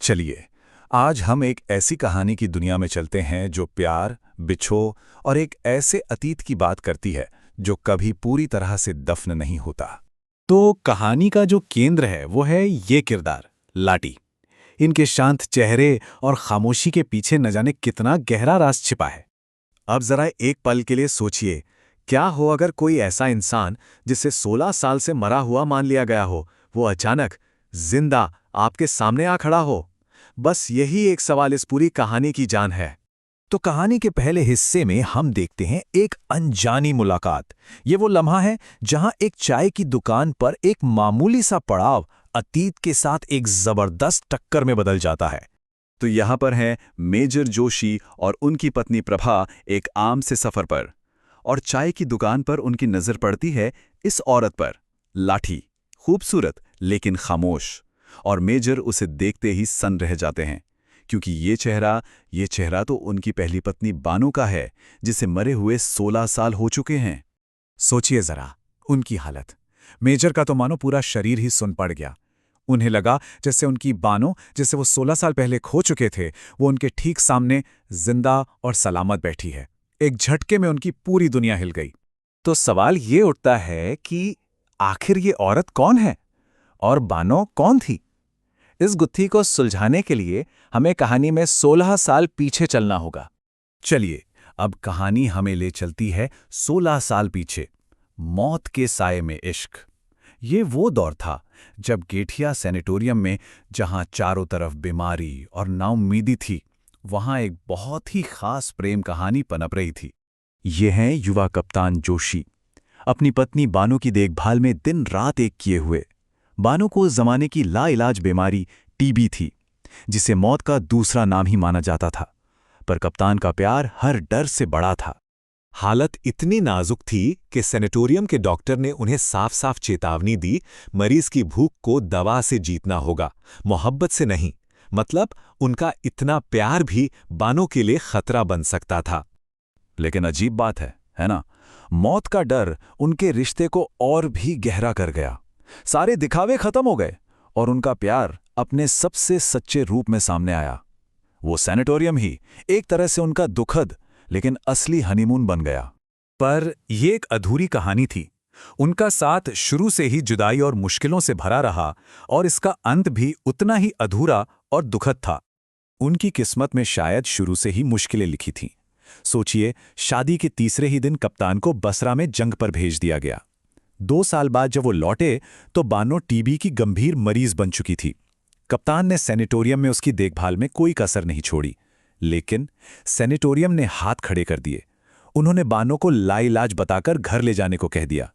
चलिए, आज हम एक ऐसी कहानी की दुनिया में चलते हैं जो प्यार, बिछोह और एक ऐसे अतीत की बात करती है जो कभी पूरी तरह से दफन नहीं होता। तो कहानी का जो केंद्र है वो है ये किरदार लाटी। इनके शांत चेहरे और खामोशी के पीछे न जाने कितना गहरा राज छिपा है। अब जरा एक पल के लिए सोचिए, क्या हो अगर कोई ऐसा इंसान जिसे 16 साल से मरा हुआ मान लिया गया हो, वो अचानक जिंदा आपके सामने आ खड़ा हो। बस यही एक सवाल इस पूरी कहानी की जान है। तो कहानी के पहले हिस्से में हम देखते हैं एक अनजानी मुलाकात। ये वो लम्हा है जहां एक चाय की दुकान पर एक मामूली सा पड़ाव अतीत के साथ एक जबरदस्त टक्कर में बदल जाता है। तो यहाँ पर हैं मेजर जोशी और उनकी पत्नी प्रभा एक आम से सफर पर, और चाय की दुकान पर उनकी नजर पड़ती है इस औरत पर, लाठी, खूबसूरत लेकिन खामोश। और मेजर उसे देखते ही सन्न रह जाते हैं, क्योंकि ये चेहरा तो उनकी पहली पत्नी बानो का है, जिसे मरे हुए 16 साल हो चुके हैं। सोचिए जरा उनकी हालत। मेजर का तो मानो पूरा शरीर ही सुन पड़ गया। उन्हें लगा जैसे उनकी बानो, जिसे वो 16 साल पहले खो चुके थे, वो उनके ठीक सामने जिंदा और सलामत बैठी है। एक झटके में उनकी पूरी दुनिया हिल गई। तो सवाल ये उठता है कि आखिर ये औरत कौन है और बानो कौन थी? इस गुत्थी को सुलझाने के लिए हमें कहानी में 16 साल पीछे चलना होगा। चलिए, अब कहानी हमें ले चलती है 16 साल पीछे, मौत के साये में इश्क। ये वो दौर था जब गेठिया सैनिटोरियम में, जहां चारों तरफ बीमारी और नाउम्मीदी थी, वहां एक बहुत ही खास प्रेम कहानी पनप रही थी। ये हैं युवा कप्तान जोशी, अपनी पत्नी बानो की देखभाल में दिन रात एक किए हुए। बानो को उस जमाने की लाइलाज बीमारी टीबी थी, जिसे मौत का दूसरा नाम ही माना जाता था, पर कप्तान का प्यार हर डर से बड़ा था। हालत इतनी नाजुक थी कि सैनिटोरियम के डॉक्टर ने उन्हें साफ साफ चेतावनी दी, मरीज की भूख को दवा से जीतना होगा, मोहब्बत से नहीं। मतलब उनका इतना प्यार भी बानो के लिए खतरा बन सकता था। लेकिन अजीब बात है ना? मौत का डर उनके रिश्ते को और भी गहरा कर गया। सारे दिखावे खत्म हो गए और उनका प्यार अपने सबसे सच्चे रूप में सामने आया। वो सैनिटोरियम ही एक तरह से उनका दुखद लेकिन असली हनीमून बन गया। पर यह एक अधूरी कहानी थी। उनका साथ शुरू से ही जुदाई और मुश्किलों से भरा रहा, और इसका अंत भी उतना ही अधूरा और दुखद था। उनकी किस्मत में शायद शुरू से ही मुश्किलें लिखी थीं। सोचिए, शादी के तीसरे ही दिन कप्तान को बसरा में जंग पर भेज दिया गया। 2 साल बाद जब वो लौटे तो बानो टीबी की गंभीर मरीज बन चुकी थी। कप्तान ने सैनिटोरियम में उसकी देखभाल में कोई कसर नहीं छोड़ी, लेकिन सैनिटोरियम ने हाथ खड़े कर दिए। उन्होंने बानो को लाइलाज बताकर घर ले जाने को कह दिया,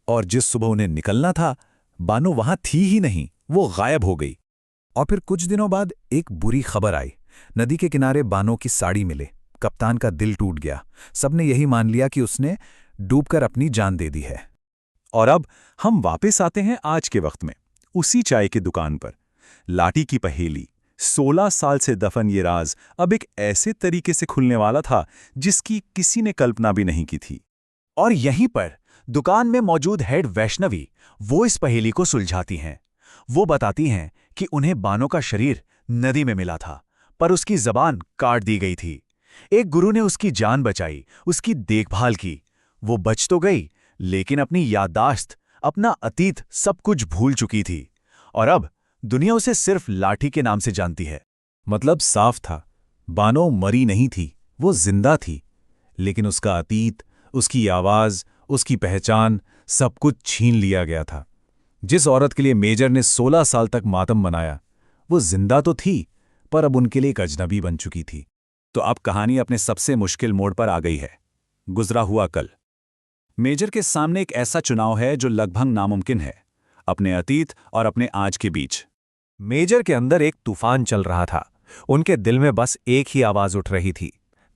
और जिस सुबह उन्हें निकलना था, बानो वहां थी ही नहीं, वो गायब हो गई। और फिर कुछ दिनों बाद एक बुरी खबर आई। नदी के किनारे बानो की साड़ी मिले। कप्तान का दिल टूट गया। सबने यही मान लिया कि उसने डूबकर अपनी जान दे दी है। और अब हम वापस आते हैं आज के वक्त में, उसी चाय की दुकान पर। लाटी की पहेली, 16 साल से दफन ये राज अब एक ऐसे तरीके से खुलने वाला था जिसकी किसी ने कल्पना भी नहीं की थी। और यहीं पर दुकान में मौजूद हेड वैष्णवी वो इस पहेली को सुलझाती हैं। वो बताती हैं कि उन्हें बानो का शरीर नदी में मिला था, पर उसकी जबान काट दी गई थी। एक गुरु ने उसकी जान बचाई, उसकी देखभाल की। वो बच तो गई, लेकिन अपनी याददाश्त, अपना अतीत सब कुछ भूल चुकी थी। और अब दुनिया उसे सिर्फ लाठी के नाम से जानती है। मतलब साफ था, बानो मरी नहीं थी, वो जिंदा थी। लेकिन उसका अतीत, उसकी आवाज, उसकी पहचान, सब कुछ छीन लिया गया था। जिस औरत के लिए मेजर ने 16 साल तक मातम मनाया, वो जिंदा तो थी, पर अब उनके लिए एक अजनबी बन चुकी थी। तो अब कहानी अपने सबसे मुश्किल मोड़ पर आ गई है। गुजरा हुआ कल। मेजर के सामने एक ऐसा चुनाव है जो लगभग नामुमकिन है, अपने अतीत और अपने आज के बीच। मेजर के अंदर एक तूफान चल रहा था। उनके दिल में बस एक ही आवाज उठ रही थी,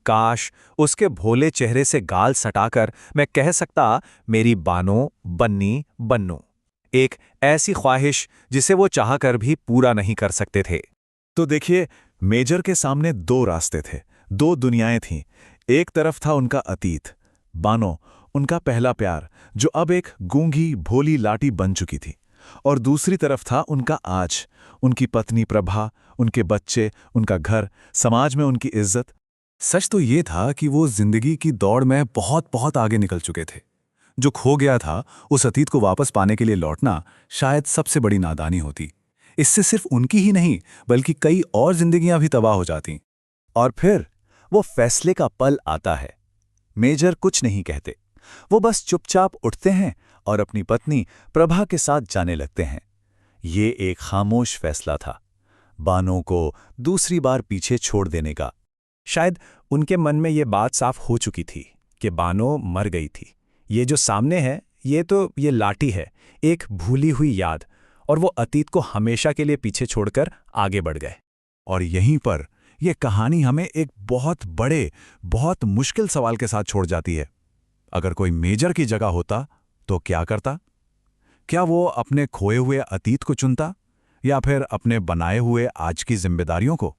काश उसके भोले चेहरे से गाल सटाकर मैं कह सकता, मेरी बानो बन्नी बन्नू। एक ऐसी ख्वाहिश जिसे वो चाहकर भी पूरा नहीं कर सकते थे। तो देखिए, मेजर के सामने 2 रास्ते थे, 2 दुनियाएं थीं। एक तरफ था उनका अतीत, बानो, उनका पहला प्यार, जो अब एक गूंगी भोली लाटी बन चुकी थी। और दूसरी तरफ था उनका आज, उनकी पत्नी प्रभा, उनके बच्चे, उनका घर, समाज में उनकी इज्जत। सच तो ये था कि वो जिंदगी की दौड़ में बहुत बहुत आगे निकल चुके थे। जो खो गया था, उस अतीत को वापस पाने के लिए लौटना शायद सबसे बड़ी नादानी होती। इससे सिर्फ उनकी ही नहीं, बल्कि कई और जिंदगियां भी तबाह हो जाती। और फिर वो फैसले का पल आता है। मेजर कुछ नहीं कहते, वो बस चुपचाप उठते हैं और अपनी पत्नी प्रभा के साथ जाने लगते हैं। ये एक खामोश फैसला था, बानो को दूसरी बार पीछे छोड़ देने का। शायद उनके मन में ये बात साफ हो चुकी थी कि बानो मर गई थी। ये जो सामने है, ये लाठी है, एक भूली हुई याद, और वो अतीत को हमेशा के लिए पीछे छोड़कर आगे बढ़ गए। और यहीं पर यह कहानी हमें एक बहुत बड़े, बहुत मुश्किल सवाल के साथ छोड़ जाती है। अगर कोई मेजर की जगह होता तो क्या करता? क्या वो अपने खोए हुए अतीत को चुनता, या फिर अपने बनाए हुए आज की जिम्मेदारियों को?